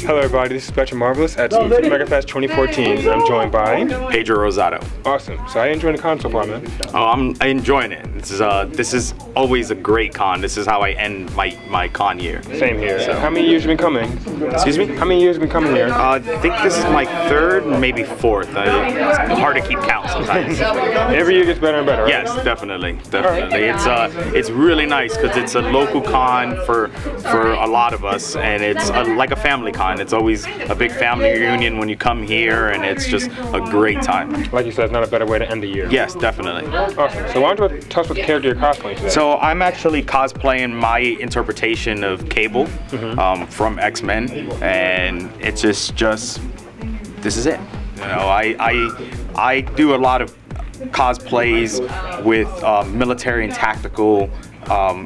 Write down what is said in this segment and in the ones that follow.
Hello everybody, this is Spectrum Marvelous at MegaFest 2014. I'm joined by Pedro Rosado. Awesome. So how you enjoying the con so far, man? Oh, I'm enjoying it. This is always a great con. This is how I end my con year. Same here. So. How many years have you been coming? Excuse me? How many years have you been coming here? I think this is my third, maybe fourth. It's hard to keep count sometimes. Every year gets better and better, right? Yes, definitely. It's really nice because it's a local con for a lot of us, and it's like a family con. It's always a big family reunion when you come here, and it's just a great time. Like you said, it's not a better way to end the year. Yes, definitely. Awesome. So why don't you tell us what character you're cosplaying today? So I'm actually cosplaying my interpretation of Cable from X-Men, and it's just this is it. You know, I do a lot of cosplays with military and tactical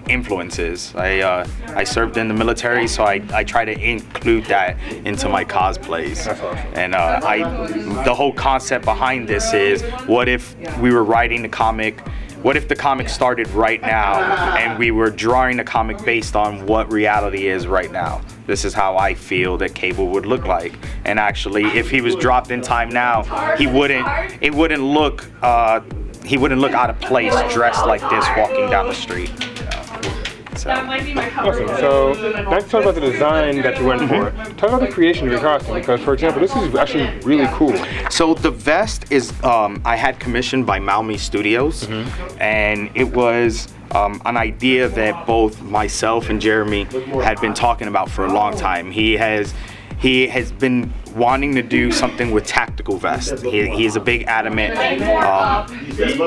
influences. I served in the military, so I try to include that into my cosplays. That's awesome. And the whole concept behind this is, what if we were writing the comic? What if the comic started right now and we were drawing the comic based on what reality is right now? This is how I feel that Cable would look like. And actually, if he was dropped in time now, he wouldn't look out of place dressed like this walking down the street. So. Awesome. So now to talk about the design that you went for. Talk about the creation of your costume, because for example, this is actually really cool. So the vest is I had commissioned by Malmi Studios, and it was an idea that both myself and Jeremy had been talking about for a long time. He has been wanting to do something with tactical vests. He's a big adamant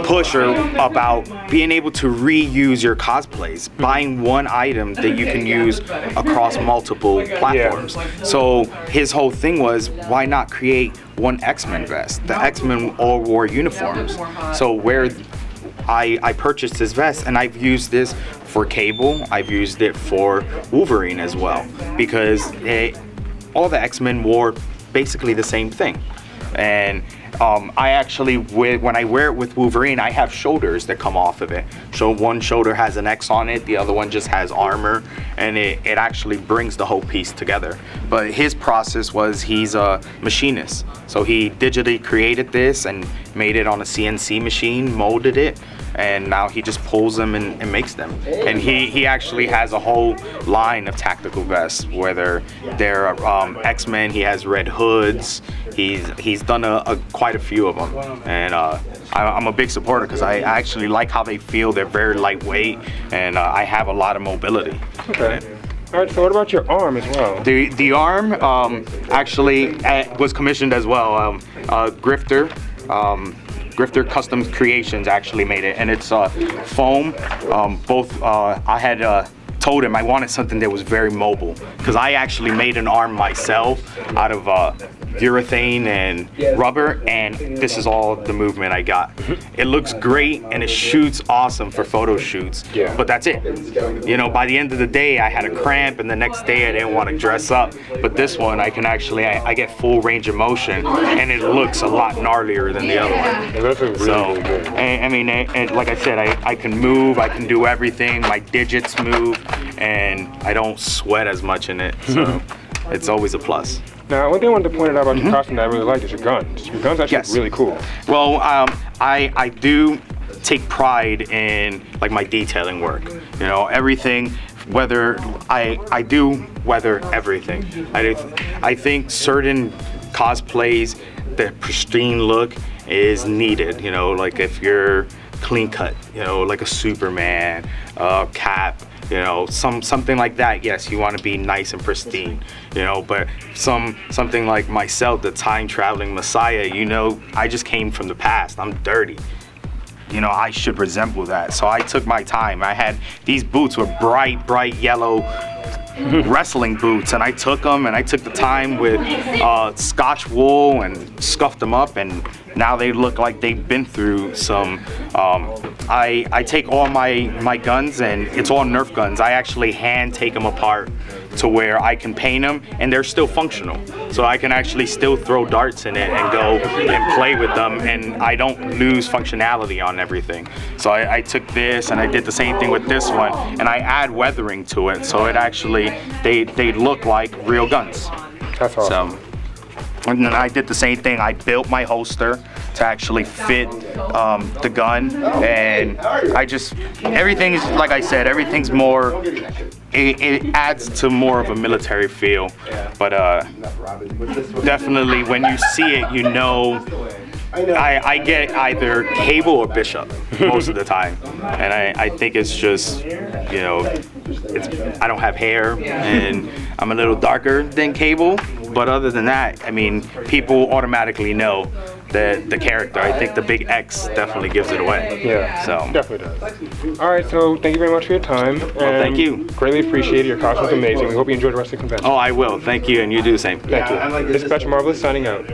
pusher about being able to reuse your cosplays, buying one item that you can use across multiple platforms. Yeah. So his whole thing was, why not create one X-Men vest, the X-Men all wore uniforms. So where I purchased this vest, and I've used this for Cable, I've used it for Wolverine as well, because all the X-Men wore basically the same thing. And I actually, when I wear it with Wolverine, I have shoulders that come off of it. So one shoulder has an X on it, the other one just has armor, and it actually brings the whole piece together. But his process was, he's a machinist. So he digitally created this and made it on a CNC machine, molded it, and now he just pulls them and makes them. And he actually has a whole line of tactical vests, whether they're X-Men, he has Red Hoods, he's done quite a few of them. And I'm a big supporter because I actually like how they feel. They're very lightweight, and I have a lot of mobility. Okay. All right, so what about your arm as well? The arm actually was commissioned as well. Grifter Custom Creations actually made it, and it's foam. I had told him I wanted something that was very mobile, because I actually made an arm myself out of urethane and rubber, and this is all the movement I got. It looks great and it shoots awesome for photo shoots, but that's it. You know, by the end of the day I had a cramp, and the next day I didn't want to dress up. But this one I can actually, I get full range of motion, and it looks a lot gnarlier than the other one. That's really good. I mean, and like I said, I can move, I can do everything, my digits move, and I don't sweat as much in it, so it's always a plus. Now, one thing I wanted to point out about your costume that I really like is your guns. Your guns are actually really cool. Well, I do take pride in like my detailing work. You know, everything, whether I do weather everything. I think certain cosplays, the pristine look is needed. You know, like if you're clean cut, you know, like a Superman, Cap, you know, something like that. Yes, you want to be nice and pristine, you know, but something like myself, the time traveling Messiah, you know, I just came from the past. I'm dirty. You know, I should resemble that. So I took my time. I had these boots with bright yellow wrestling boots, and I took them, and I took the time with Scotch wool and scuffed them up, and now they look like they've been through some. I take all my guns, and it's all Nerf guns. I actually hand take them apart to where I can paint them, and they're still functional. So I can actually still throw darts in it and go and play with them, and I don't lose functionality on everything. So I took this, and I did the same thing with this one, and I add weathering to it, so it actually, they look like real guns. That's awesome. So, and then I did the same thing. I built my holster to actually fit the gun, and everything is, like I said, everything's more, it adds to more of a military feel. But definitely when you see it, you know, I get either Cable or Bishop most of the time, and I think it's just, you know, I don't have hair and I'm a little darker than Cable, but other than that, I mean, people automatically know the character. I think the big X definitely gives it away. Yeah, so definitely does. All right, so thank you very much for your time. Well, thank you. Greatly appreciate it. Your costume's amazing. We hope you enjoy the rest of the convention. Oh, I will. Thank you, and you do the same. Thank you. Dispatch Marvelous signing out.